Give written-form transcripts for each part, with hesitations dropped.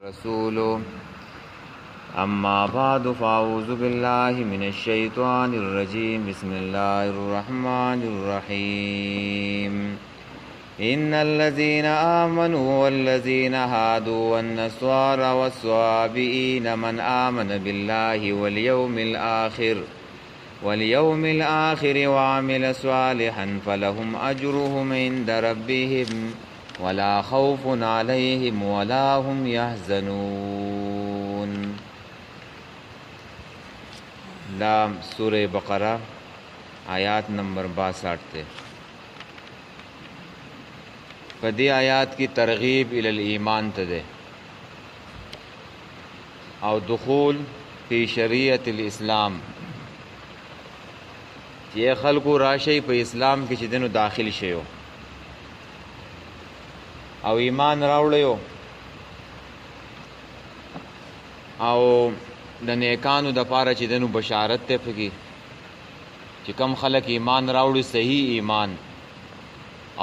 رسوله أما بعد فأعوذ بالله من الشيطان الرجيم بسم الله الرحمن الرحيم إن الذين آمنوا والذين هادوا والنصارى والصابئين من آمن بالله واليوم الآخر وعمل صالحا فلهم أجرهم عند ربهم ولا خوف عليهم ولا هم يحزنون. دا سورہ بقرہ آیات نمبر 62 تے. پدی آیات کی ترغیب الی الایمان ته ده او دخول فی شریعت الاسلام چې خلکو راشي په اسلام کې چې دنو داخل شيو او ایمان راوړیو او د نیکانو د پاره چې دنو بشارت ته پکې چې کم خلک ایمان راوړي صحیح ایمان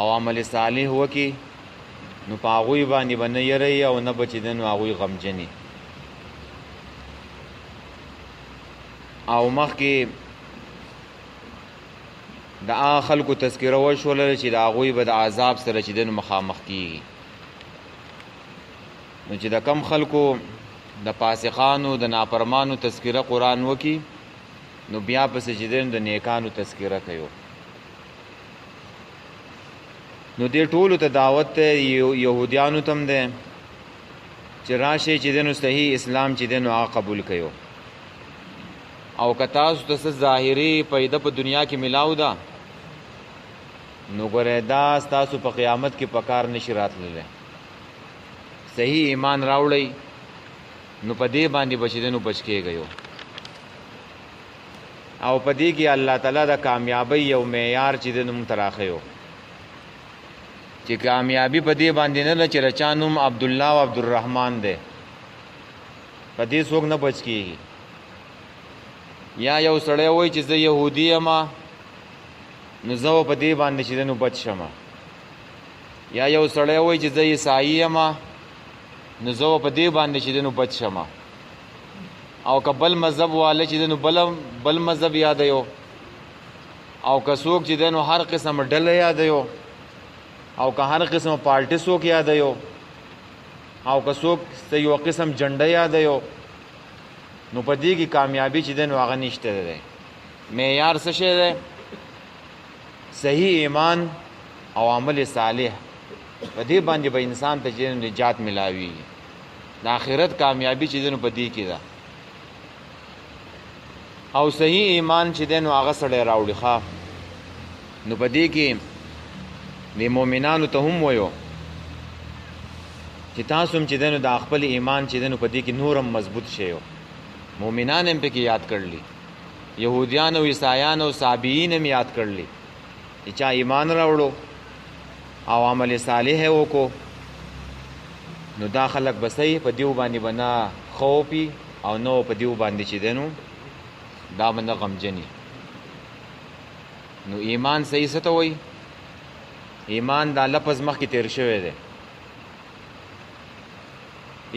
او عمل صالح وکي نو پاغوی باندې باندې یری او نه بچی دنو هغه غمجنی او مخکې د خلکو تذکره وشول چې د هغه به د عذاب سره چې دنو مخامخ کیږي نو چې د کم خلکو د فاسقانو د نافرمانو تذکره قران وکي نو بیا پس چې د نیکانو تذکره کوي نو دې ټولو ته دعوت ته يهوديانو تم ده چې راشه چې دنو صحیح اسلام چې دنو هغه قبول کړي او کتا ست ظاهري پیدا په دنیا کې ملاو ده نو ګره دا تاسو په قیامت کې پکار نشی راتلله صحیح ایمان راوړی نو په دې باندې بچیدنو بچ کېږي او په دې کې الله تعالی دا کامیابی یو معیار چې دنو متراخیو چې کامیابی په دې باندې نه چې رچانوم عبد الله او عبد الرحمن ده په دې څوک نه بچ کیږي یا یو سړی وای چې زه يهودي یم نو زه په دې باندې چې نو بچ شم یا یو سړی وای چې زه عیسائی یم نو زه په دې باندې چې نو بچ شم او کبل مذهب والے چې نو بل مذهب یاد یو او کڅوک چې نو هر قسم ډله یاد یو او که هر قسم پارټي څوک یاد یو او کڅوک یو قسم جنډه یاد یو نو په دې کې کامیابی چې دنو هغه نشته ده معیار څه شی ده صحیح ایمان او عمل صالح په دې باندې به انسان ته چې نجات ملاوي د آخرت کامیابی چې دنو په دې کې ده او صحیح ایمان چې دنو هغه سره راوړي ښا نو په دې کې د مؤمنانو ته هم وایو چې تاسو هم چې دنو د خپل ایمان چې دنو په دې کې نورم مضبوط شي مومنان هم پکې یاد کړلی يهوديان او عیسایان او صابئین هم یاد کړلی چې چا ایمان راوړو او عمل صالح وکړو نو دا خلک بسې په دیو باندې بنا خوپی او نو په دیو باندې چې دینو دا باندې غمجنی نو ایمان صحیح څه ته وای ایمان دا لفظ مخکې تیر شوی دی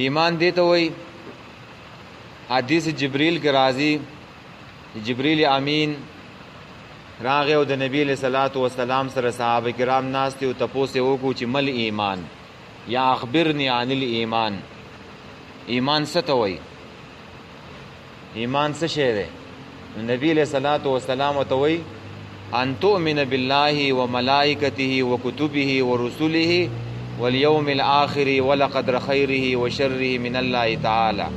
ایمان دی ته وای حدیث جبریل کے راضی جبریل امین راغه او د نبی له صلوات و سلام سره صحابه کرام ناس ته تپوسه وکړو چې مل ایمان یا اخبرنی عن الایمان ایمان څه ته وای ایمان څه شی دی نبی له صلوات و سلام ته وای ان تؤمن بالله وملائکته وکتبه ورسله واليوم الاخر ولقدر خيره وشره من الله تعالی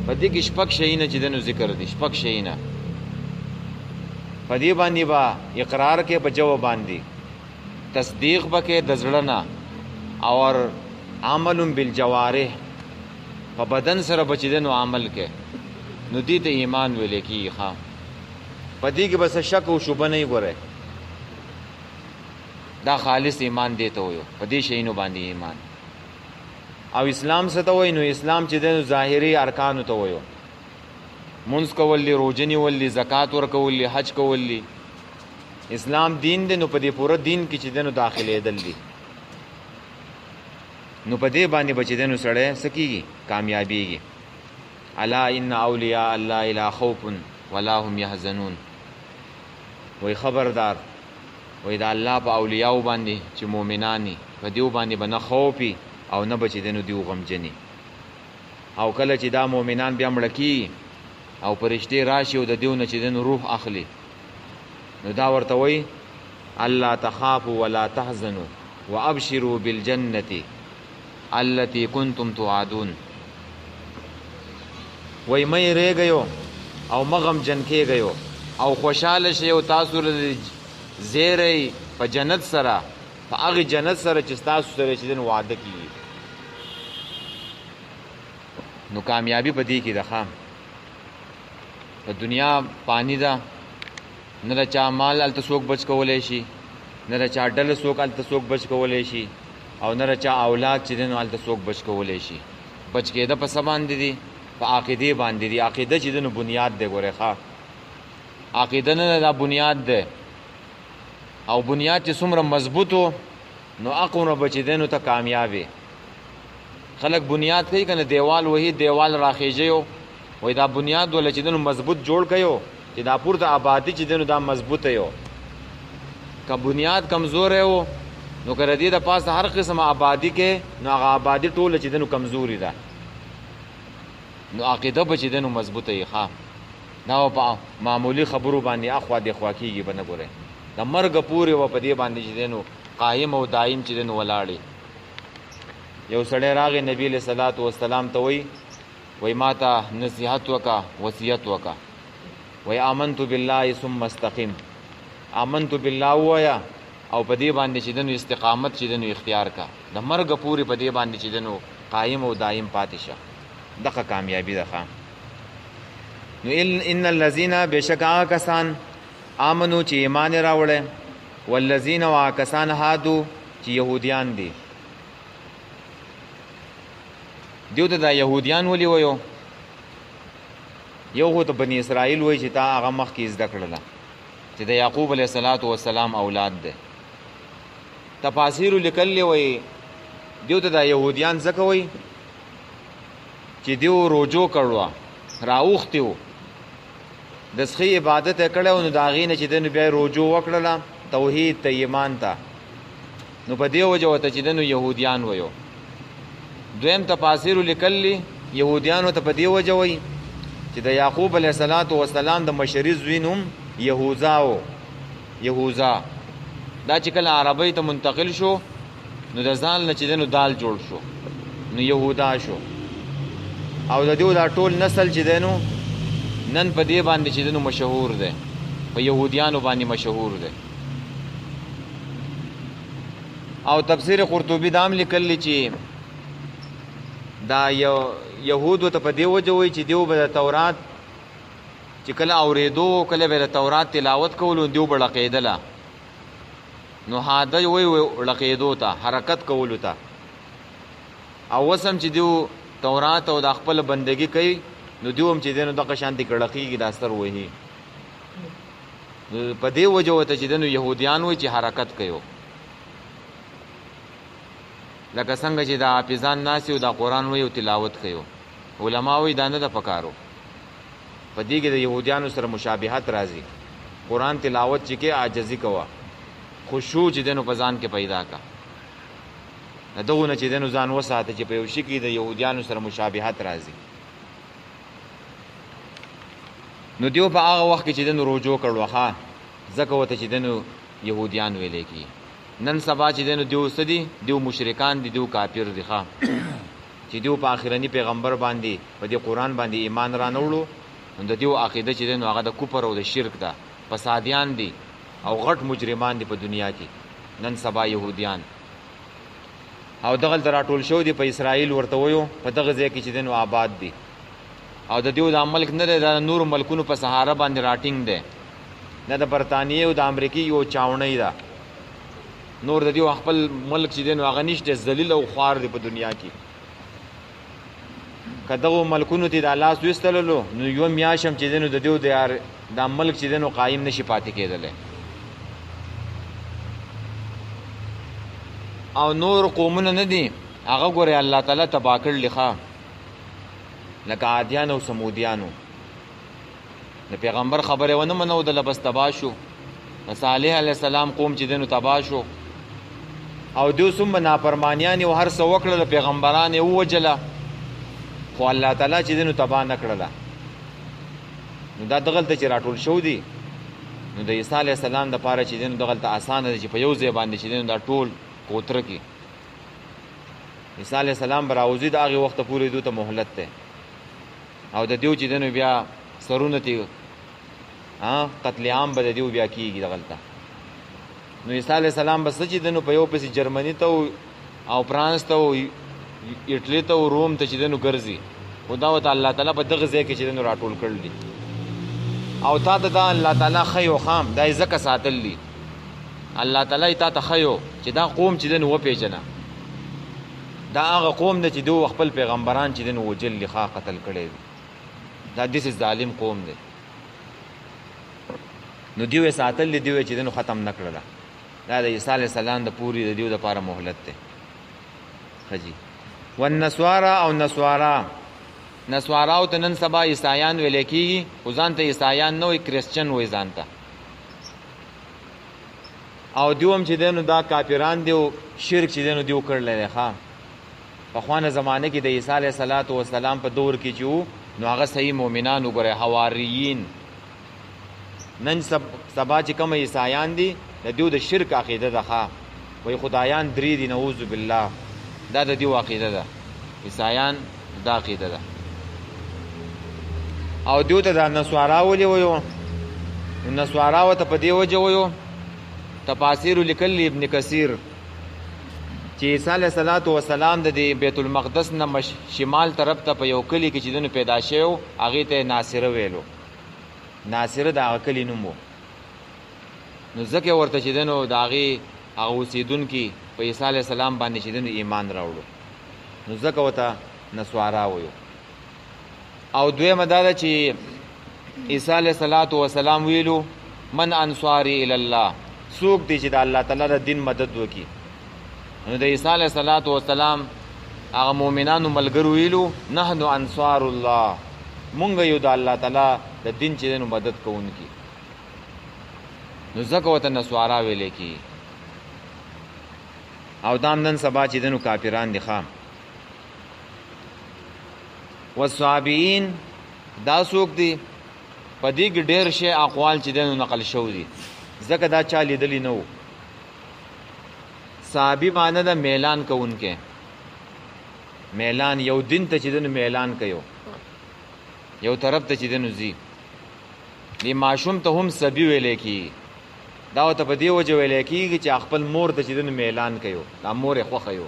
پدې کې شپږ شیونه چې دنو ذکر دي شپږ شیونه پدې باندې با اقرار کې په جواب باندې تصدیق بکې د زړه نه اور عمل بالجوارح په بدن سره بچې دنو عمل کې نو دې ته ایمان ویل کېږي ښا پدې کې بس شک او شوبه نه ګوره دا خالص ایمان دی ته وي پدې شیونو باندې ایمان او اسلام څه ته وای نو اسلام چې د ظاهري ارکان ته وایو منځ کول لی روزنی ول لی زکات ور کول لی حج کول لی اسلام دین دی نو په دې پوره دین کې چې دنو داخلي دل دي نو په دې باندې بچی دنو سړی سکیږي کامیابیږي. الا ان اولیاء الله لا خوف ولا هم يحزنون. وای خبردار، وای دا الله په اولیاء باندې چې مؤمنانی په دیو باندې بنه خوفي او نه بچی دنو دیو غمجنی. او کله چې دا مؤمنان بیا مړ کی او فرشتي راشي او د دیو نه چې دنو روح اخلي، نو دا ورته وای الله تخافوا ولا تحزنوا وابشروا بالجنه التي كنتم توعدون. وای مې ریګیو او مغم جن کېږیو او خوشاله شي او تاسو زیری په جنت سره، په هغه جنت سره چې تاسو سره چې دن وعده کیږي. نو کامیابی په دې کې ده. خام په دنیا پانی ده، نه د چا مال هلته څوک بچ کولی شي، نه د چا ډله څوک هلته څوک بچ کولی شي، او نه د چا اولاد چې دی نو هلته څوک بچ کولی شي. بچ کېده په څه باندې دي؟ په عقیدې باندې دي. عقیده چې دی نو بنیاد دی. ګورې ښه، عقیده نه دا بنیاد دی، او بنیاد چې څومره مضبوط و نو اقونه به چې دی نو ته کامیاب یې. خلک بنیاد کوي که نه دیوال وهي، دیوال راخیژیو، وایي دا بنیاد وله چې دی نو مضبوط جوړ کړیو چې دا پورته آبادي چې دی نو دا مضبوطه یو. که بنیاد کمزوری و نو که د دې د پاسه هر قسم آبادي کې نو هغه آبادي ټوله چې دی نو کمزوري ده. نو عقیده به چې دی نو مضبوطه یې. ښه، دا په معمولي خبرو باندې اخوا دېخوا کېږي به نه. ګورئ د مرګه پورې و په دې باندې چې دی نو قایم او دایم چې دی نو ولاړې. یو سړی راغی نبی علیه صلات وسلام ته وایي ما ته نصیحت وکړه، وصیت وکړه. وایي آمنت بالله ثم استقم. آمنت بالله ووایه او په دې باندې چې دی نو استقامت چې دی نو اختیار کا. د مرګه پورې په دې باندې چې دی نو قایم او دایم پاتې شه. دغه کامیابي ده. نو ان الذين بشک هغه کسان آمنو چې ایمان راوړل، والذین و کسان هادو چې یهودیان دي. دیو ته دا یهودیان ولي وایو؟ یو خو ته بني اسرائیل وایي چې تا هغه مخکې زده کړله چې د یعقوب علیه الصلاة والسلام اولاد دی. تفاسیر لیکلی وایي دیو ته دا یهودیان ځکه وایي چې دیو روجو کړوه، راوښتي و، د سخی عبادت یې کړی و، نو د هغې نه چې دی نو بیا یې روجو وکړله توحید ته، ایمان ته. نو په دې وجه ورته چې دی نو یهودیان وایو. دویم تفاسیر لیکلی یهودیانو ته په دې وجه وایي چې د یعقوب علیه السلام د مشري زوی نوم یهوذا و. یهوذا دا چې کله عربۍ ته منتقل شو نو د ځان نه چې دی نو دال جوړ شو، نو یهودا شو. او د دیو دا ټول نسل چې دی نو نن په دې باندې چې دی نو مشهور دی، په یهودیانو باندې مشهور دی. او تفسیر قرطبي دا هم لیکلی چې دا یهودو ته په دې وجه وایي چې دیو به د تورات چې کله اورېدو، کله به د تورات تلاوت کولو، دیو به ړقېدله. نو هاده وایي ړقېدو ته، حرکت کولو ته. او اوس هم چې دیو تورات او د خپل بندگی کوي نو دیو هم چې دی نو دغه شانتې کړقېږي، دا ستر وهي. نو په دې وجه ورته چې دی نو یهودیان وایي چې حرکت کوي. لکه څنګه چې دا حافظان ناست او دا قرآن وایي او تلاوت کوي. علما وایي دا نه ده پکارو. په دې کې د یهودیانو سره مشابهت راځي. قرآن تلاوت چې کې عاجزي کوه، خشوع چې دی نو په ځان کې پیدا کا. د دغو نه چې دی نو ځان وساته چې په یو شي کې د یهودیانو سره مشابهت راځي. نو دیو په هغه وخت کې چې دی نو روجو کړو، ښه ځکه ورته چې دی نو یهودیان ویلی کېږي. نن سبا چې دی نو دیو څه دي؟ دیو مشرکان دي، دیو کافر دي. ښه چې دیو په آخرني پیغمبر باندې په دې قرآن باندې ایمان را نه وړو، نو د دیو عقیده چې دی نو هغه د کفر او د شرک ده. فسادیان دي او غټ مجرمان دي په دنیا کې نن سبا یهودیان. او دغلته راټول شوي دي په اسرائیل، ورته وایو په دغه ځای کې چې دی نو آباد دي. او د دیو دا ملک نه دی، د نورو ملکونو په سهاره باندې راټینګ دی، نه د برطانیې او د امریکې یو چاونۍ ده. نور د دیو خپل ملک چې دی نو هغه نشته، ذلیل او خوار دی په دنیا کې. که دغو ملکونو ته د لاس ویستللو نو یو میاشت هم چې دی نو د دیو دا ملک چې دی نو قایم نشي پاتې کېدلی. او نور قومونه نه دي هغه ګوره الله تعالی تبا کړل ښا لکه عادیان او سمودیانو د پیغمبر خبره ونه منو د لبس تبا شو صالح علیہ السلام قوم چې دینو تبا شو او دیو سم نافرمانیان او هر څه وکړل پیغمبران یې وجله خو الله تعالی چې دینو تبا نه کړله نو دا دغلته چې راټول شو دي نو د عیسی علیہ السلام د پاره چې دینو دغلته اسانه دي چې په یو ځای باندې چې دینو دا ټول کوتره کې عیسی علیہ السلام براوزي د هغه وخت پورې دوی ته مهلت ده او د دیو چې دینو بیا سرونه تی قتل عام به دیو بیا کیږي دغلته نو عیسی علیہ السلام بس چې دینو په یو پسې جرمني ته او فرانس ته او ایټلی ته او روم ته چې دینو ګرځي خدا وت الله تعالی په دغه ځای کې چې دینو راټول کړل دي او تا ته دا الله تعالی خیو خام دا زکه ساتل دي الله تعالی تا ته خیو چې دا قوم چې دینو و پیژنه دا هغه قوم نه چې دوی خپل پیغمبران چې دینو وجل لخوا قتل کړي دا دیس ظالم قوم دی نو دیو ساتل دیو چې دینو ختم نکړه دا د عیسی علیہ السلام د پوری د دیو د پاره مهلت ده خجی والنسوارا او نسوارا او تنن سبا عیسایان ویل کیږي او ځان ته عیسایان نو کریسچن وای ځان ته او دیوم چې دینو دا کافران دیو شرک چې دینو دیو کړل نه ښا په خوانه زمانه کې د عیسی علیہ السلام په دور کې جو نو هغه صحیح مؤمنان وګره حواریین نن سبا چې کوم عیسایان دي د دیو د شرک عقیده ده ښا وای خدایان درې دي نعوذ بالله دا د دیو عقیده ده عیسایان دا عقیده ده او دیو ته د نسوارا ولي وایو نسوارا وته په دی وجه وایو تفاسیر لیکل ابن کثیر چې عیسی علیہ السلام د بیت المقدس نه شمال طرف ته په یو کلی کې چې دنه پیدا شوی هغه ته ناصره ویلو ناصره د هغه کلی نوم نو ځکه ورته چې دنه د هغه اوسیدونکو په عیسی علیہ السلام باندې چې دنه ایمان راوړو نو ځکه وته نسوارا وایو او دویمه دا ده چې عیسی علیہ السلام ویلو من انصاری الی الله څوک دی چې د الله تعالی د دین مدد وکړي نو د عیسی علیہ السلام هغه مؤمنانو ملګرو ویلو نحنو انصار الله مونږ یو د الله تعالی د دین چې دنو مدد کوونکی نو ځکه وته نسوارا ویلې کی او دام نن سبا چې دنو کافران دي خام والصابئین دا څوک دي په دې کې ډېر شی اقوال چې دنو نقل شو دي ځکه دا چا لیدلی نه صحابی معنی دا میلان کوونکې میلان یو دین ته چې دنو میلان کوي یو طرف ته چې دنو زی دی معشوم ته هم سبی ویلې کی دا ته په دی وجه ویلې کی چې خپل مور ته چې دنو میلان کوي دا مور خوخه یو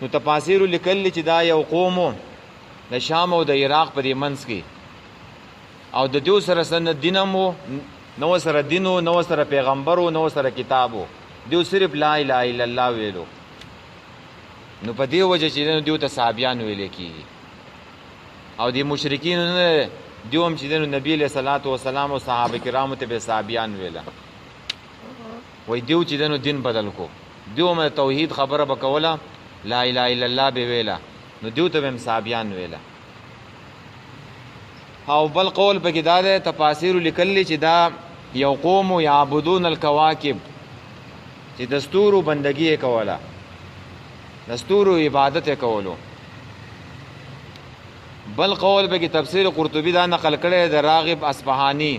نو تفاسیر لیکل چې دا یو قوم د شام او د عراق په منځ کې او د دیو سره سن دینمو نو سره دینو نو سره پیغمبرو نو سره کتابو دیو صرف لا اله الا الله ویلو نو په دی وجه چې دیو ته صحابیان ویل کیږي او دی مشرکین نه دیوم چې نبی له صلوات و سلام او صحابه کرامو ته به صحابیان ویل وای دیو چې دین بدل کو دیو مې توحید خبره وکوله لا اله الا الله به ویلا نو دیو ته هم صحابیان ویلا او بل قول په کې دا ده تفاسیر لیکل چې دا یو قوم یعبدون الکواکب چې دستورو بندگی کوله دستورو عبادت کولو بل قول په کې تفسیر قرطبی دا نقل کړي د راغب اصفهانی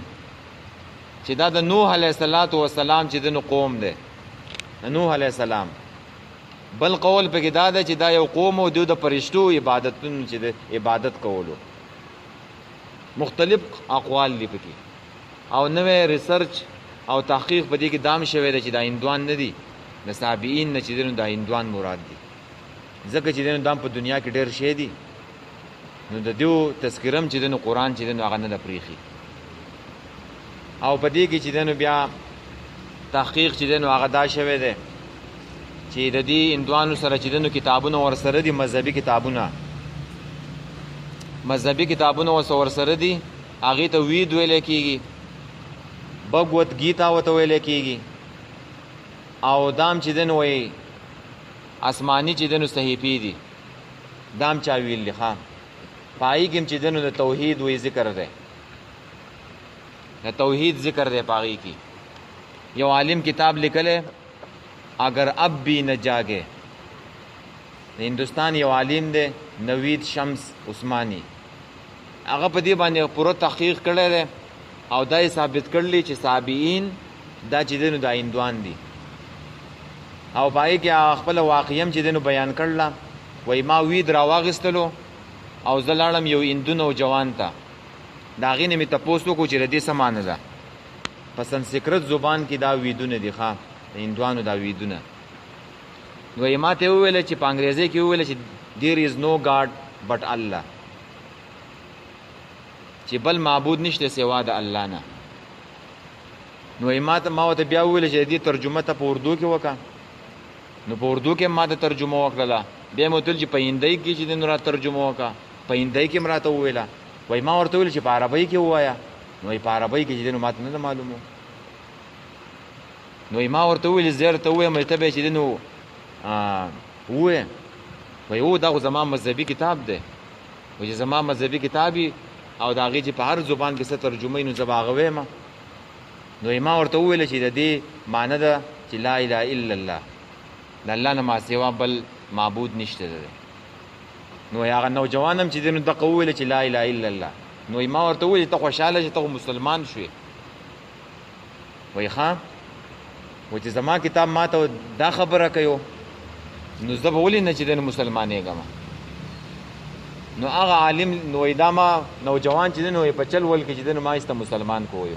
چې دا د نوح علیه السلام چې د قوم ده نوح علیه السلام بل قول په کې دا ده چې دا یو قوم او د فرشتو عبادتونو چې د عبادت کولو مختلف اقوال دي پکې او نوې ریسرچ او تحقیق په دې کې دام شوی دی چې دا هندوان نه دي د صابئین نه چې دا هندوان مراد دي ځکه چې دام په دنیا کې ډېر شی دي نو د دیو تذکرم چې د قرآن چې د هغه نه د پریخي او په دې کې چې بیا تحقیق چې د هغه دا شوی دی چې د دې هندوانو سره چې د کتابونه ورسره دي مذهبي کتابونه ورسره دي هغه ته وید ویل کیږي بھگوت گیتا وته ویل کیږي او دام چې دن وای آسمانی چې دنو صحیفې دي دام چا ویل لخوا پای کې چې دنو د توحید وی ذکر ده د توحید ذکر ده پای کې یو عالم کتاب لیکله اگر اب بھی نہ جاگے ہندوستان یو عالم دی نوید شمس عثمانی هغه په دې باندې پوره تحقیق کړی دی او دا ثابت کړلی چې صابئین دا چې دنو دا هندوان دي او پای کې خپل واقعیم چې دنو بیان کړل وای ما وید را واغستلو او زلاړم یو هندو نوجوان ته دا غینه می تاسو کو چې ردی سمانه ده په سنسکرت زبان کې دا ویدونه دي ښا هندوانو دا ویدونه نو یې ماته ویل چې په انګریزي کې ویل چې there is no god but Allah چې بل معبود نشته سوا د الله نه نو یې ماته ما ته بیا ویل چې دې ترجمه ته په اردو کې وکا نو په اردو کې ما ته ترجمه وکړه بیا مو تل چې په هندۍ کې چې نو را ترجمه وکا په هندۍ کې مراته ویلا وای ما ورته ویل چې په عربی کې وایا نو په عربی کې چې نو ماته نه معلومه نو ما ورته ویل زیر ته وې مې ته به چې نو وې وای او دا زما مذهبي کتاب دی و چې زما مذهبي کتابي او دا غي چې په هر زبان کې څه ترجمه نو زباغوي ما نو ما ورته ویل چې د دې معنی ده چې لا اله الا الله د الله نه ما سوا بل معبود نشته ده نو هغه نوجوانم چې دنو د قوله چې لا اله الا الله نو ما ورته ویل ته خوشاله چې ته مسلمان شوې وای خان و چې زما کتاب ما ته دا خبره کوي نو زه به ولې نه چې د مسلمانېږم نو هغه عالم نو ادامه نوجوان چې نو په چل ول کې چې د ما است مسلمان کوی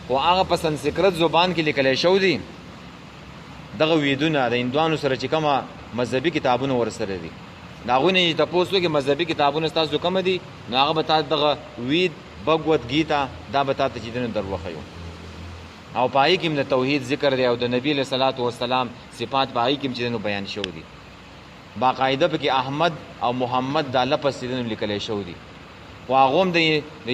او هغه په سنسکرت زبان کې لیکل شو دي دغه ویدونه د هندوانو سره چې کومه مذهبي کتابونه ورسره دي داغونه تاسو کې مذهبي کتابونه تاسو کوم دي نو هغه به تاسو دغه وید بھگوت گیتا دا به تاسو چې دنه دروخیو او پای کې د توحید ذکر دی او د نبی له صلوات و سلام صفات پای کې چې بیان شو دي باقاعده په کې احمد او محمد د لفظ دې لیکل شو دي واغوم د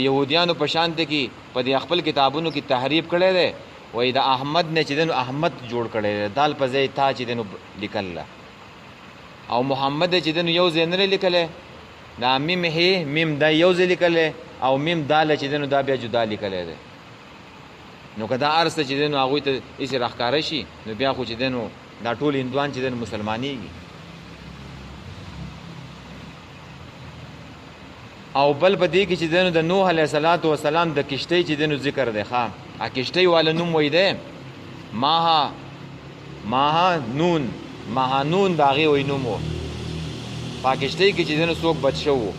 يهوديانو په شان دي کې په دې خپل کتابونو کې تحریف کړي دي وای د احمد نه چې دنو احمد جوړ کړي دال په ځای تا چې دنو لیکل او محمد چې دنو یو ځای نه لیکل دا میم هي میم دا یو ځای لیکل او میم دال چې دنو دا بیا جدا لیکل دي نو کدا ارسته چې دنو هغه ته هیڅ راخکار شي نو بیا خو چې دنو دا ټول هندوان چې دنو مسلمانېږي او بل بدی کې چې دنو د نوح علیه السلام د کشتی چې دنو ذکر دی ښا ا کشتی والا نوم وای دی ماها نون داغي وای نوم وو پاکشتی کې چې دنو څوک بچ شو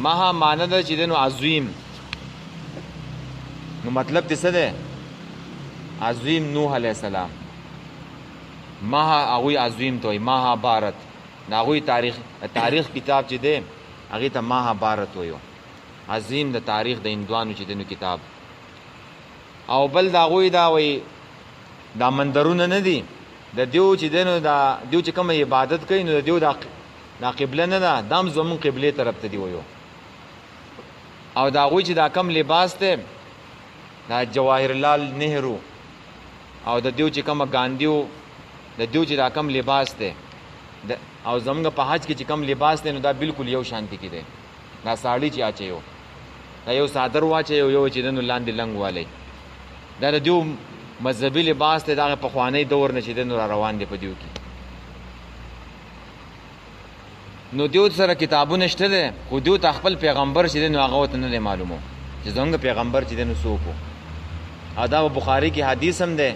ماها معنی ده چې دنو عظیم نو مطلب څه ده عظیم نوح علیه السلام ماها هغه عظیم توي ماها بھارت ناغوی تاریخ کتاب چې ده هغه ته ماها بھارت وایو عظیم د تاریخ د هندوانو چې دنو کتاب او بل دا غوی دا وای دا مندرونه نه دي د دیو چې دنو دا دیو چې کوم عبادت کوي نو د دیو دا قبله نه ده دام زمون قبله طرف ته دی وایو او دا غوی چې دا کم لباس ته دا جواهر لال نهرو او د دیو چې کوم ګاندیو د دیو چې دا کم لباس ته او زمونږ په حج کې چې کم لباس دی نو دا بالکل یو شانتی کې دی دا ساړی چې اچيو دا یو صادر واچيو یو چې دنو لاندې لنګ والی دا د دیو مذهبي لباس ته دا په خوانی دور نه چې دنو را روان دي په دیو کې نو دیو سره کتابونه شته دي خو دیو ته خپل پیغمبر چې دنو هغه ته نه معلومو چې زمونږ پیغمبر چې دنو سوکو ادا بخاری کې حدیث هم ده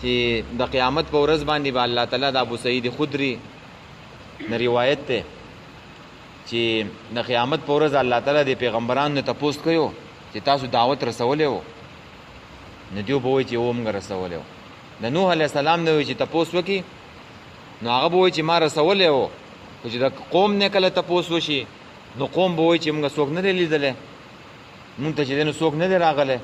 چې د قیامت په ورځ باندې به الله تعالی د ابو سعید خدری نه روایت ده چې د قیامت په ورځ الله تعالی د پیغمبرانو ته پوښت کوي چې تاسو دعوت رسولې وو نه دیو به وایي چې اومګ رسولې وو د نوح علی السلام نه وایي چې تاسو وکي نو هغه به وایي چې ما رسولې وو چې د قوم نه کله تاسو وشي نو قوم به وایي چې موږ څوک نه لیدل مونږ ته چې نو څوک نه راغله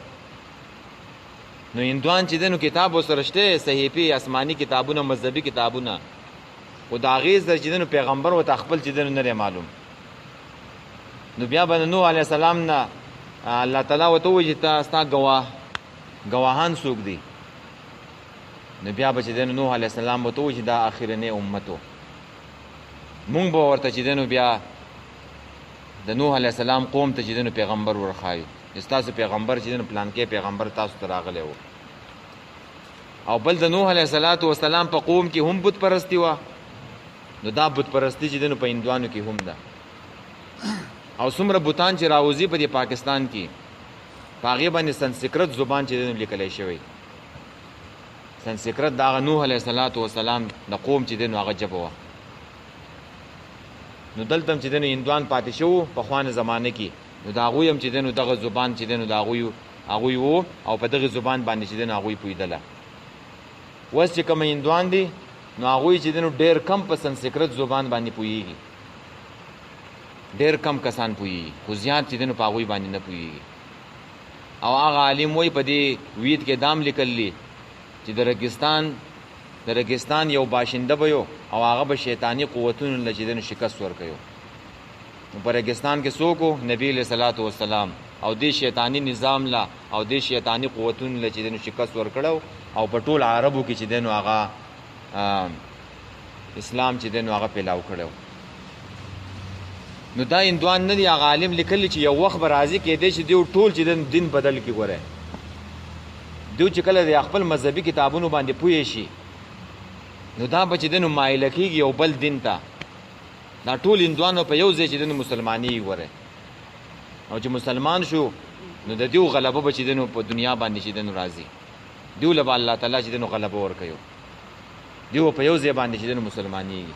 نو هندوان چې دنو کتاب وسرشته صحیفه آسمانی کتابونه مذهبي کتابونه او دا غیز چې دنو پیغمبر او تخپل چې دنو نه معلوم نو بیا باندې نوح علی السلام نه الله تعالی وته وجه تاسو گواهان څوک دي نو بیا به چې دی نوح علیه السلام به ته و چې دا اخرنی امت و مونږ به ورته چې دی نو بیا د نوح علیه السلام قوم ته چې دی نو پیغمبر ورخایو چې ستاسو پیغمبر چې دی نو پلانکې پیغمبر تاسو ته راغلی و او بل د نوح علیه السلام په قوم کې هم بت پرستی وه نو دا بت پرستی چې دی نو په هندوانو کې هم ده او څومره بوتان چې راوځي په دې پاکستان کې په هغې باندې سنسکرت زبان چې دی نو لیکلی شوی سنسکرت د هغه نوح علیه السلام د قوم چې دی نو هغه ژبه وه نو دلته هم چې دی نو هندوان پاتې شو په خوانه زمانه کې نو د هغوی هم چې دی نو دغه زبان چې دی نو د هغوی و او په دغه زبان باندې چې دی نو هغوی پوهېدله اوس چې کوم هندوان دي نو هغوی چې دی نو ډېر کم په سنسکرت زبان باندې پوهېږي ډېر کم کسان پوهېږي خو زیات چې دی نو په هغوی باندې نه پوهېږي او هغه عالم وایي په دې وید کې دام لیکلی چې د رګستان یو باشنده به یو او هغه به شیطاني قوتونو له چې دی نو شکست ورکوي نو په رګستان کې څوک و نبي علیه صلات وسلام او دې شیطاني نظام لا او دې شیطاني قوتونو له چې دی نو شکست ورکړو او په ټول عربو کې چې دی نو هغه اسلام چې دی نو هغه پیلاو کړو نو دا هندوان نه دی هغه عالم لیکلی چې یو وخت به راځي کېدی چې دیو ټول چې دین بدل کړي ګوره دیو چې کله د خپل مذهبي کتابونو باندې پوه شي نو دا به چې دی نو مایله کېږي یو بل دین ته دا ټول هندوانو په یو ځای چې دی نو مسلماني ګوره او چې مسلمان شو نو د دیو غلبه به چې دی نو په دنیا باندې چې دی نو راځي دیو له به الله تعالی چې دی نو غلبه ورکوي دیو په یو ځای باندې چې دی نو مسلمانېږي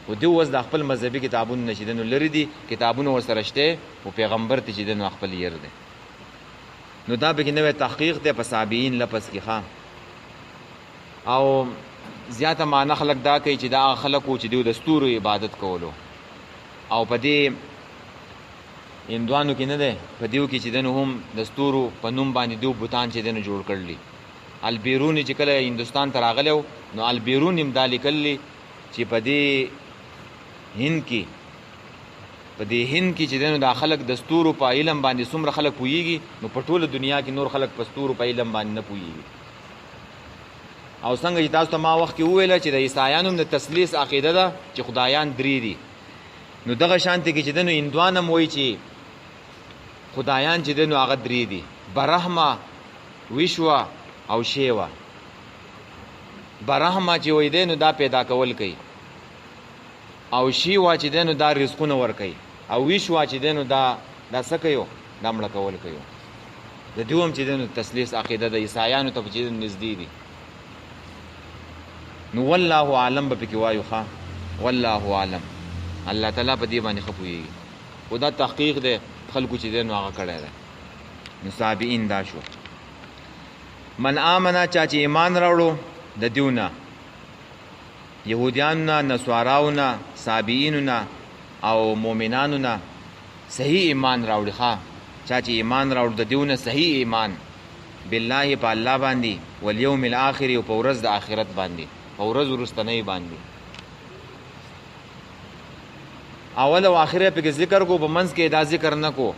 خو دیو اوس د خپل مذهبي کتابونو نه چې دی نو لرې دي کتابونه ورسره شته خو پیغمبر ته چې دی نو خپل ير دی نو دا به کې نوی تحقیق دی په صابئین لفظ کې ښه او زیاته معنی خلک دا کوي چې دا هغه خلک و چې دیو د ستورو عبادت کولو او په دې هندوانو کې نه دی په دیو کې چې دی نو هم د ستورو په نوم باندې دیو بوتان چې دی نو جوړ کړلي البیروني چې کله هندوستان ته راغلی نو البیروني هم دا لیکلي چې په دې هند کې چې دی نو دا خلک د ستورو په علم باندې څومره خلک پوهېږي نو په ټوله دنیا کې نور خلک په ستورو په علم باندې نه پوهېږي او څنګه چې تاسو ته ما وخت کې وویله چې د عیسایانو هم د تثلیث عقیده ده چې خدایان درې دي نو دغه شانتې کې چې دی نو هندوان هم وایي چې خدایان چې دی نو هغه درې دي برهما ویشوا او شیوا برهما چې وایي دی نو دا پیدا کول کوي او شیوا چې دی نو دا رزقونه ورکوي او ویشوا چې دی نو دا څه کوي دا مړه کول کوي د دوی هم چې دی نو تثلیث عقیده د عیسایانو ته چې دی نو نږدې دي نو والله عالم به پکې وایو ښه والله عالم الله تعالی په دې باندې ښه پوهېږي خو دا تحقیق دی خلکو چې دی نو هغه کړی دی نو صابئین دا شو من آمنا چا چې ایمان راوړو د دیو نه یهودیانو نه نصاراو نه صابئینو نه او مؤمنانو نه صحیح ایمان راوړي ښه چا چې ایمان راوړو د دیو نه صحیح ایمان بالله په الله باندې والیوم الاخر او په ورځ د آخرت باندې په ورځ وروستنۍ باندې اول او آخر په ذکر کو په منځ کې دا ذکر نه کو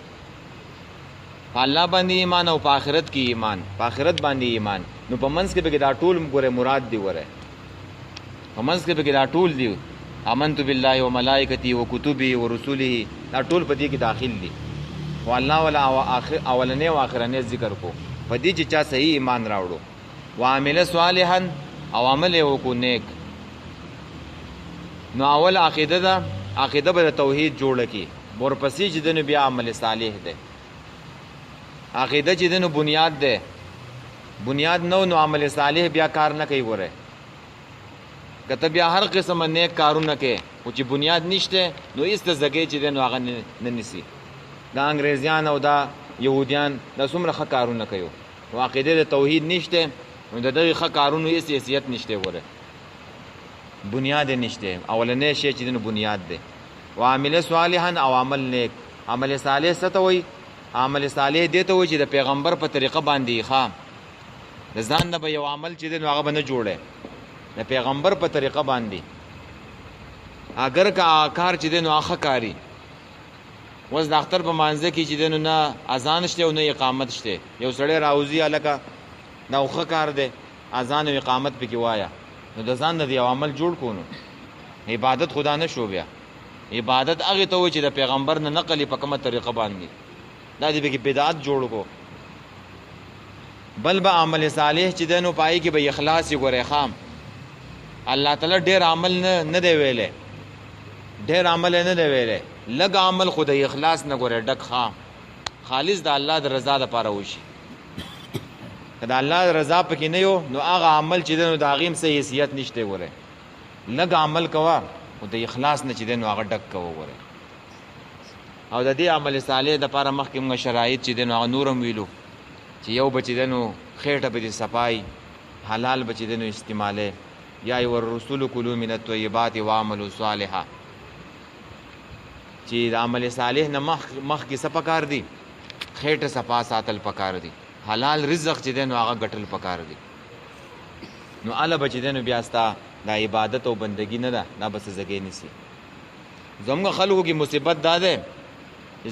په الله باندې ایمان او په آخرت کې ایمان په آخرت باندې ایمان نو په منځ کې به دا ټول ګوره مراد دی وره په منځ کې به دا ټول دی آمنت بالله و ملائکتی و کتبه و رسوله دا ټول په دې کې داخل دي او الله ولا اولنې او آخرنې ذکر کو په دې چې چا صحیح ایمان راوړو وعمل صالحا او عمل وکړو نیک نو اول عقیده ده عقیده به توحید جوړه کی ورپسې چې دنه بیا عمل صالح ده عقیده چې دنه بنیاد ده بنیاد نو عمل صالح بیا کار نه کوي وره کته بیا هر قسم نیک کارونه کوي او چې بنیاد نشته نو ایست زګي چې دنه هغه نه نسی دا انګريزيان او دا يهوديان دا څومره ښه کارونه کوي او عقیده توحید نشته نو د دغه ښه کارونو هیڅ حیثیت نشته وره بنیاد نشته اولنې شی چې دنه بنیاد ده وعمل صالحا او عمل نیک عمل صالح څه ته وایي عمل صالح دې ته وایي چې د پیغمبر په طریقه باندې ښه د ځان نه به یو عمل چې دنه هغه به نه جوړه د پیغمبر په طریقه باندې اگر کا کار چې دنه اخه کاری وز د اختر په مانځه کې چې دنه نه اذان شته او نه اقامت شته یو سړی راوځي الکه دا اوخه کار دی اذان او اقامت پکې وایا نو د ځان نه دی عمل جوړ کو نو عبادت خدا نه شو بیا عبادت هغه ته و چې د پیغمبر نه نقل په کومه طریقه باندې دا دې به بدعت جوړ کو بل به عمل صالح چې دنو پای کې به اخلاص غوړې خام الله تعالی ډېر عمل نه دی ویلې ډېر عمل نه دی ویلې لږ عمل خدای اخلاص نه غوړې ډک خام خالص د الله د رضا لپاره وشي کله الله رضا پکې نه یو نو هغه عمل چې دنو د غیم سه حیثیت نشته غوړې لږ عمل کوا او د اخلاص نه چې دنو هغه ډک کوا غوړې او د دې عمل صالح د لپاره مخکې موږ شرایط چې دنو هغه نورم ویلو چې یو بچی دنو خېټه به دې صفای حلال بچی دنو استعماله یا ای ور رسول کلوا من الطیبات واعملوا صالحا چې د عمل صالح نه مخ کې سپکار دي خېټه صفا ساتل پکار دي حلال رزق چې دنو هغه ګټل پکار دي نو اله بچی دنو بیا ستا د عبادت او بندگی نه ده دا بس زګې نسی زموږ خلکو کې مصیبت دا ده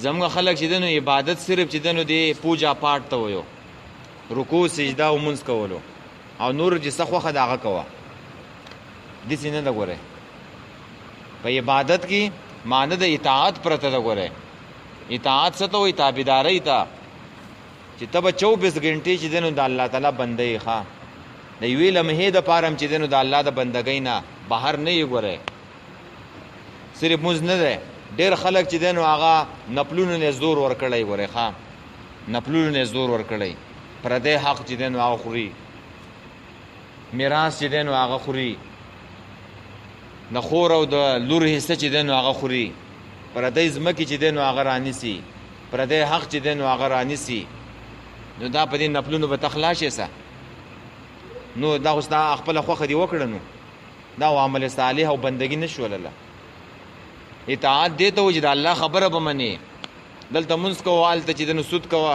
زموږ خلک چې دنو عبادت صرف چې دنو دی پوجا پاٹ ته ويو رکوع سجده او منځ کولو او نور چې څخه داغه کوا د سینې نه غوره په عبادت کې معنی د اطاعت پرته ده غوره اطاعت څه ته وي تابعداري ته چې تب 24 غنټې چې دنو د الله تعالی بندې ښا د ویل مه د پارم چې دنو د الله د بندګۍ نه بهر نه یې غوره صرف موږ نه ده ډېر خلک چې دنو هغه نپلونو نه زور ور کړی غوره ښا نپلونو نه زور ور کړی پردې حق چې دنو هغه خوري میراث چې دنو هغه خوري د خور او د لور حصہ چې دنو هغه خوري پردې زمکه چې دنو هغه رانیسي پردې حق چې دنو هغه رانیسي نو دا په دې نپلونو به تخلاص شي نو دا اوس دا خپل خوخه دی وکړنو دا عمل صالح او بندگی نشول الله اطاعت دې ته وجد الله خبره به منی دلته منس کو والته چې دنو سود کوا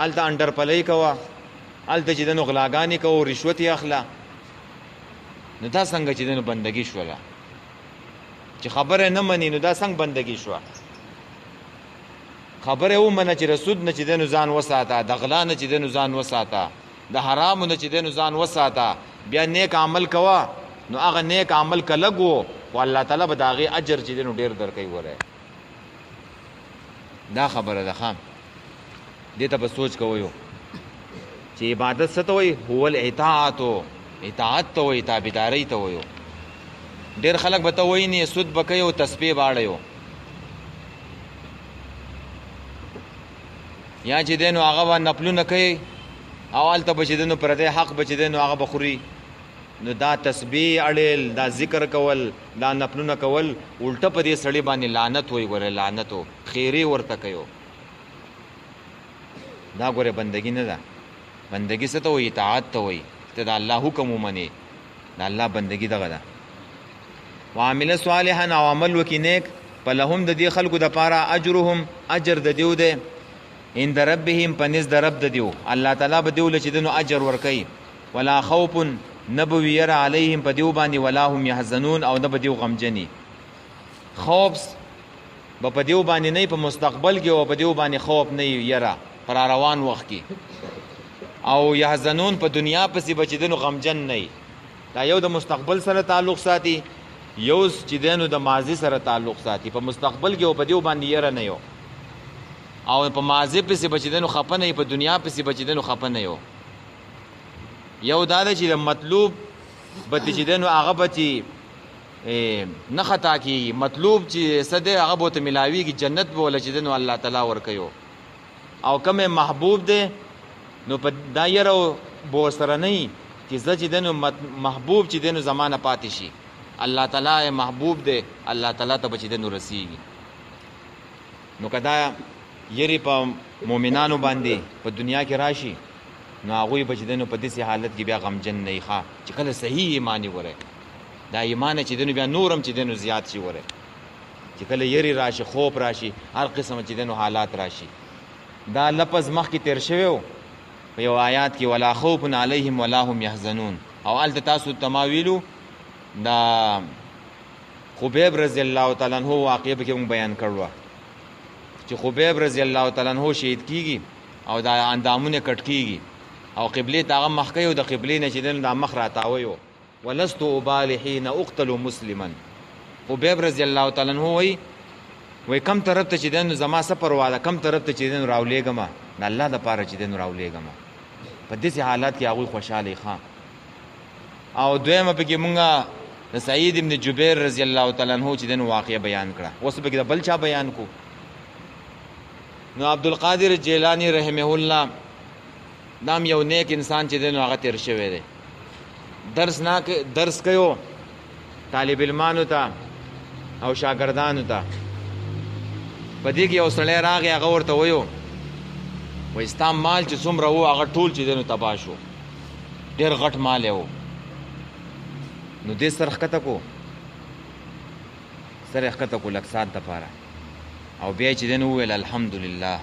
الته انډر پلای کوا الته چې دنو غلاګانی کو رشوت اخلا نو دا څنګه چې دنو بندگی شولا چې خبره نه منی نو دا څنګه بندگی شو خبره و منه چې رسول نه چې دنو ځان وساته د غلا نه چې دنو ځان وساته د حرام نه چې دنو ځان وساته بیا نیک عمل کوا نو هغه نیک عمل کلهګو او الله تعالی به داغه اجر چې دنو ډیر درکې وره دا خبره ده خام دې ته په سوچ کوو چې عبادت څه ته وي هو اطاعت ته وي تابعداري ته وي ډیر خلک به ته وي نه سود بکې او تسبیح باړیو یا چې دنو هغه نپلونه کوي اول ته بچیدنو پر دې حق بچیدنو هغه بخوري نو دا تسبیح اړل دا ذکر کول دا نپلونه کول الټه په دې سړی باندې لعنت وای ګوره لعنتو خیری ورته کوي دا ګوره بندگی نه ده بندگی څه ته وای اطاعت ته وای ته د الله حکم ومني د الله بندگی دغه ده وعمل صالحا او عمل وکینیک فلهم د دې خلکو د پاره اجرهم اجر د دیو ده عند ربهم پنځ د رب د دیو الله تعالی به دیول چې دنو اجر ورکي ولا خوف نبوي ير عليهم په دیو باندې ولا هم يحزنون او نه به دیو غمجني خوف په دیو باندې نه په مستقبل کې او په دیو باندې خوف نه یرا پر روان وخت کې او يحزنون په دنیا پسې بچیدنو غمجن نه دا یو د مستقبل سره تعلق ساتي یو چې دنو د ماضي سره تعلق ساتي په مستقبل کې او په دیو باندې یره نه یو او په ماضی پسې بچیدنو خپه نه په دنیا پسې بچیدنو خپه نه یو دا چې د مطلوب بچیدنو هغه بچي نه خطا کی مطلوب چې صده هغه بوته ملاویږي جنت بوله چې دنو الله تعالی ورکيو او کومه محبوب ده نو په دایره بو سره نه چې زه چې دنو محبوب چې دنو زمانہ پاتې شي الله تعالی محبوب ده الله تعالی ته بچیدنو رسیږي نو کدا یری په مؤمنانو باندې په دنیا کې راشي نو هغه بچیدنو په دې حالت کې بیا غمجن نه ښه چې کله صحیح ایمانی وره دا ایمان چې دنو بیا نورم چې دنو زیات شي وره چې کله یری راشي خوف راشي هر قسم چې دنو حالات راشي دا لفظ مخ کې تیر شوی په یو آیات کې ولا خوف علیهم ولا هم يحزنون او ال تاسو تماویلو دا خبیب رضی الله تعالی عنہ واقعه به کوم بیان کړو چې خبیب رضی الله تعالی عنہ شهید کیږي او دا اندامونه کټ کیږي او قبله ته مخ کوي او د قبله نه چې د مخ راتاوي ولست ابالي حين اقتل مسلما. خبیب رضی الله تعالی عنہ وای کم طرف ته چې دین زما سفر والا کم طرف ته چې دین راولېګم د الله د پاره چې دین راولېګم. په دې حالات کې هغه خوشاله ښه. او دویمه پکې مونږه د سعید ابن جبیر رضی الله تعالی عنہ چې دین واقعي بیان کړه. اوس پکې د بل چا بیان کو. نو عبدالقادر جیلانی رحمه الله نام یو نیک انسان چې دین هغه تیر شوی دی. درس کوي طالب علمانو ته او شاګردانو ته. په دې کې یو سړی راغی هغه ورته ویو وایي ستا مال چې څومره و هغه ټول چې دی نو تباه شو. ډېر غټ مال یې و. نو دې سر ښکته کو سر یې ښکته کو لږ ساعت دپاره او بیا چې دی نو وویل الحمدلله.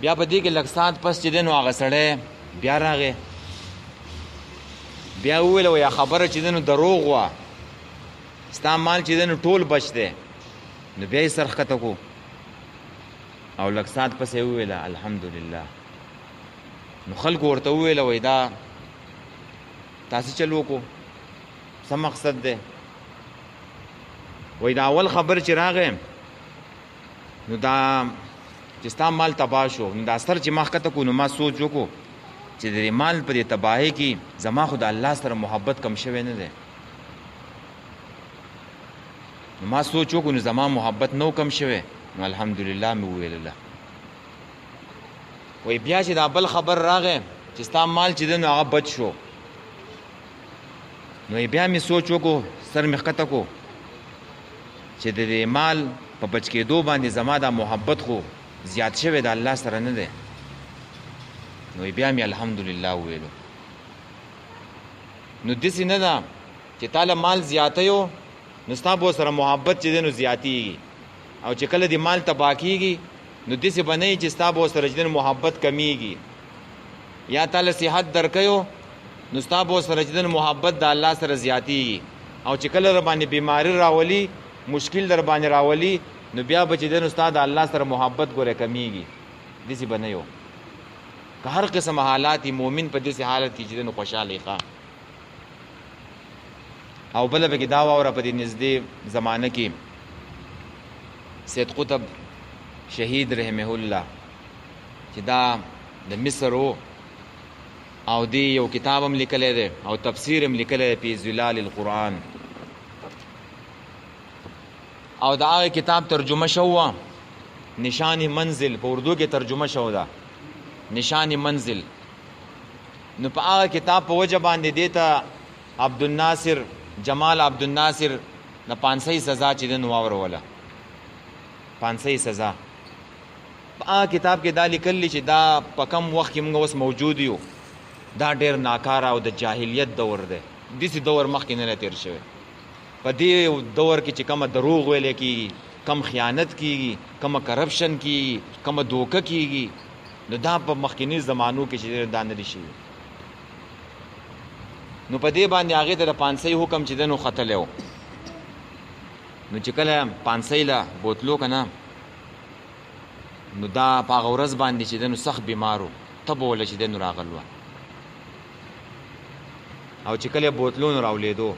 بیا په دې کې لږ ساعت پس چې دی نو هغه سړی بیا راغی بیا وویل وایي خبره چې دی نو دروغ وه ستا مال چې دی نو ټول بچ دی. نو بیا یې سر ښکته کو او لږ ساعت پس یې وویله الحمدلله. نو خلکو ورته وویله وایي دا تاسې چل وکړو څه مقصد دی؟ وایي دا اول خبر چې راغی نو دا چې ستا مال تباه شو نو دا سر چې ما ښکته کو نو ما سوچ وکړو چې د مال په دې تباهۍ کې زما خو د الله سره محبت کم شوی نه دی. نو ما سوچ وکړو نو زما محبت نو کم شوی. نو الحمدلله مې وویلله. وایي بیا چې دا بل خبر راغی چې ستا مال چې دی نو هغه بچ شو نو بیا مې سوچ وکړو سر مې ښکته کو چې د دې مال په بچ کېدو باندې زما دا محبت خو زیات شوی د الله سره نه دی. نو بیا مې الحمدلله وویلو. نو داسې نه ده چې تاله مال زیاتیو نو ستا به سره محبت چې دی نو زیاتیږي او چې کله دې مال تباه کېږي نو داسې به نه وي چې ستا به سره چې دی محبت کمیږي. یا تاله صحت درکیو نو ستا به سره چې دی محبت د الله سره زیاتیږي او چې کله در باندې بیماری راولي مشکل در باندې راولي نو بیا به چې دی نو ستا د الله سره محبت ګوره کمیږي. داسې به نه یو. که هر قسم حالات مومن په داسې حالت کې چې دی نو خوشحاله ښه. او بله پکې دا واوره په دې نږدې زمانه کې سید قطب شهید رحمه الله چې دا د مصر و او دی یو کتاب هم لیکلی دی او تفسیر هم لیکلی دی فی ظلال القرآن. او د هغه کتاب ترجمه شوه نشان منزل په اردو کې ترجمه شو ده نشان منزل. نو په هغه کتاب په وجه باندې دیته عبدالناصر جمال عبدالناصر د 500 سزا چې دن واوروله 500 سزا. په هغه کتاب کې دا لیکلی چې دا په کم وخت کې موږ اوس موجود یو دا ډېر ناکاره او د جاهلیت دور دی. داسې دور مخکې نه تیر شوی. په دې دور کې چې کومه دروغ ویلی کېږي کم خیانت کېږي کومه کرپشن کېږي کومه دوکه کېږي نو دا په مخکینی زمانو کې چې دا نه دي شوي. نو په دې باندې هغې ته د 500 حکم چې دی نو ختلی و. نو چې کله 500 له بوتلو که نه نو دا په هغه ورځ باندې چې دی نو سخت بیمار و تبه وله چې دی نو راغل وه او چې کله بوتلو نو راولیدو.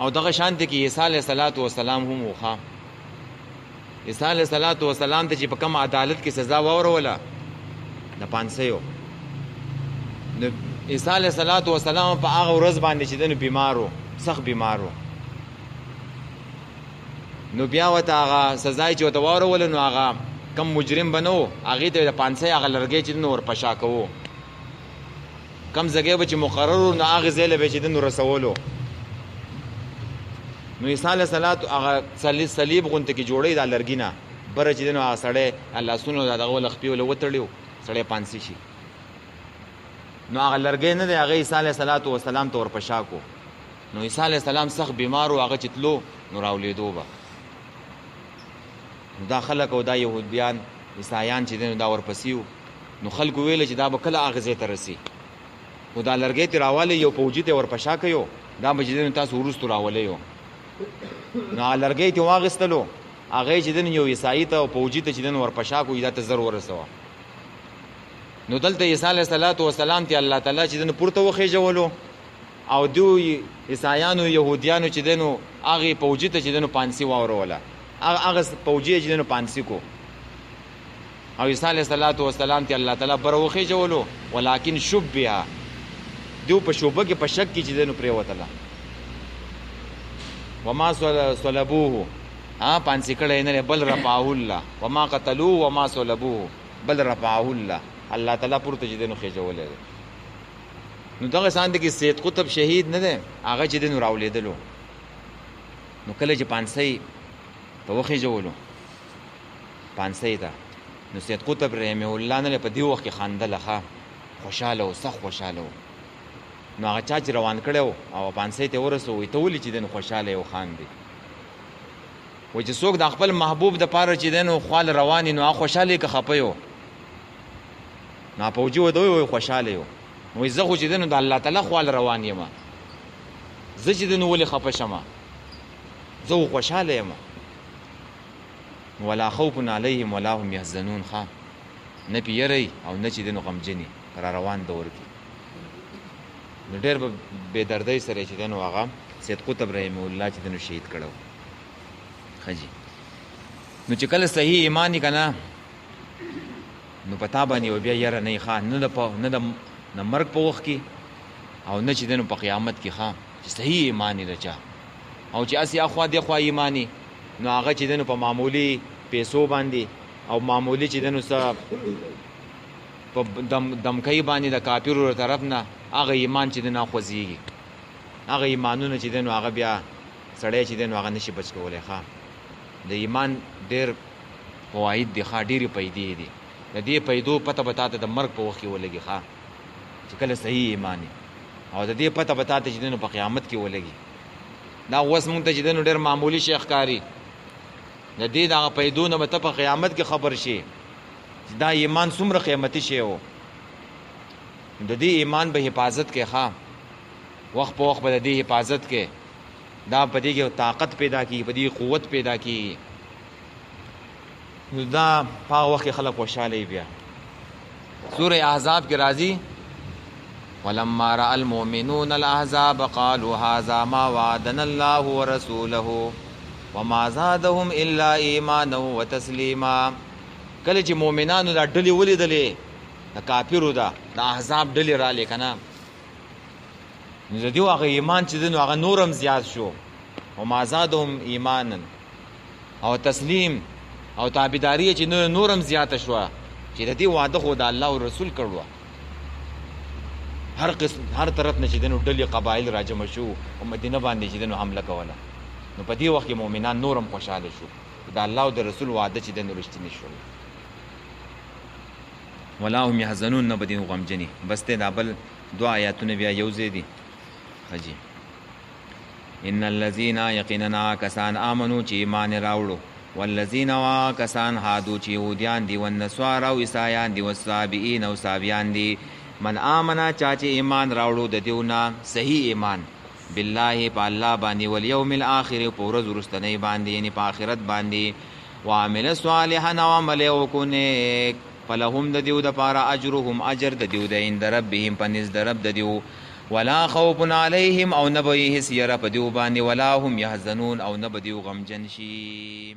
او دغه شانته کې عیسی علیه السلام هم وخه. عیسی علیه السلام ته چې په کوم عدالت کې سزا واوروله د 500 نو عیسی علیه السلام په هغه ورځ باندې چې دی نو بیمار و سخت بیمار و. نو بیا ورته هغه سزا چې ورته واوروله نو هغه کم مجرم به نه و هغې ته د 500 هغه لرګی چې دی نو ورپشا کوو کم ځای به چې مقرر و نو هغې ځای له به چې دی نو رسولو. نو عیسی علیه هغه صلیب غونته کې جوړی دا لرګي نه بره چې دی نو هغه سړی لاسونه د دغه له خپې وله وتړي سړی 500 شي. نو هغه لرګی نه دی هغه عیسی علیه السلام ته ورپشا کو. نو عیسی علیه السلام سخت بیمار و هغه چې تلو نو راولیدو به. نو دا خلک او دا یهودیان عیسایان چې دی نو دا ورپسې و. نو خلکو ویله چې دا به کله هغه ځای ته رسي خو دا لرګی ترې راوالی یو پوجي ته ورپشا کوي دا به چې دی نو تاسو وروستو راولی یو. نو هغه لرګی ترې واخیستلو هغه چې دن یو عیسائی ته او پوجي ته چې دن ورپشا کو ایدا ته زر ورسوه نو دلته عیسی علیه السلام ته الله تعالی چې دن پورته وخېجولو او دوی عیسایانو يهوديانو چې دنو هغه پوجي ته چې دنو پانسی واوروله هغه پوجي چې دنو پانسی کو او عیسی علیه السلام ته الله تعالی بر وخېجولو ولکن شبها دیو په شوبه کې په شک کې چې دنو پرې وتله وما صلبوه پانسی کړه نه بل رفعه الله وما قتلوه وما صلبوه بل رفعه الله الله تعالی پورته چې دنو خېجولې نو دغه ساند کې سید قطب شهید نه ده هغه چې دنو راولېدلو نو کله چې پانسی په وخې جوړو پانسی ته نو سید قطب رحمه الله نه په دې وخت کې خاندل ښه خوشاله او سخت خوشاله نو هغه چا چې روان کړو او پانسی ته ورسوي ته ولې چې دنو خوشاله او خان دي و چې څوک د خپل محبوب د پاره چې دنو خال رواني نو هغه خوشاله کې خپيو نو پوجي ودوي خوشاله یو وای زه خو چې دنو د الله تعالی خال روان یم زه چې دنو ولې خپه شمه زه خوشاله یم ولا خوف علیهم ولا هم يحزنون خا نه پیری او نه چې دنو غمجنی پر روان دور کې نو ډېر به دردۍ سره چې دنو هغه سید قطب رحمه الله چې دنو شهید کړو خجی نو چې کله صحیح ایمانی کنه نو پتا باندې و بیا یاره نه ښه نه د مرګ په وخت کې او نه چې دنو په قیامت کې ښه چې صحیح ایمانی رچا او چې اسی اخوا دی خوا ایمانی نو هغه چې دنو په معمولی پیسو باندې او معمولی چې دنو سره په دمکۍ باندې د کافرو طرف نه هغه ایمان چې دنو خوځيږي هغه ایمانونه چې دنو هغه بیا سړی چې دنو هغه نشي بچ کولای ښه د ایمان ډېر فواید دي ښه ډېرې پیدې دي د دې پیدو پته به تاته د مرګ په وخت کې ولګي ښه چې کله صحیح ایمانی او د دې پته به تاته چې دنو په قیامت کې ولګي دا اوس مونږ ته چې دنو ډېر معمولی شي ښکاري د دې دغه پیدو نه به ته په قیامت کې خبر شي چې دا ایمان څومره قیمتي شی و د دې ایمان به حفاظت کې ښه وخت په وخت به د دې حفاظت کې دا په دې کې طاقت پیدا کیږي په دې قوت پیدا کیږي نو دا په وخت کې خلک خوشاله بیا سورہ احزاب کې راځي ولما راى المؤمنون الاحزاب قالوا هذا ما وعدنا الله ورسوله وما زادهم الا ایمانا وتسلیما کله چې مؤمنانو دا ډلې ولیدلې د کافرو دا د احزاب ډلې را لیکنه نو د دې هغه ایمان چې دنو هغه نورم زیات شو وما زادهم ایمانا او تسلیم او تابعداري چې نورم زیات شو چې د دې وعده خو د الله او رسول کړو هر قسم هر طرف نه چې دنو ډلې قبایل راجم شو او مدینه باندې چې دنو حمله کوله نو په دې وخت کې مؤمنان نورم خوشاله شو د الله او د رسول وعده چې دنو رښتینی شو ولا هم يحزنون نه بدین غمجنی بس ته دابل دعا آیاتونه بیا یوځې دي حجی ان الذين يقيننا كسان امنوا چې ایمان راوړو والذین کسان هادو چې یهودیان دي والنصارى او عیسایان دي والصابئین او صابیان دي من آمنا چا چې ایمان راوړو د دیونه صحیح ایمان بالله په الله باندې والیوم الاخر په ورځ وروستنۍ باندې یعنی په آخرت باندې وعمل صالحا وعمل وکونه فلهم د دیو د پاره اجرهم اجر د دیو د عند ربهم پنځ د رب د دیو ولا خوف علیهم او نبوی هس یره په دیو باندې ولا هم يحزنون او نبدیو غمجن شي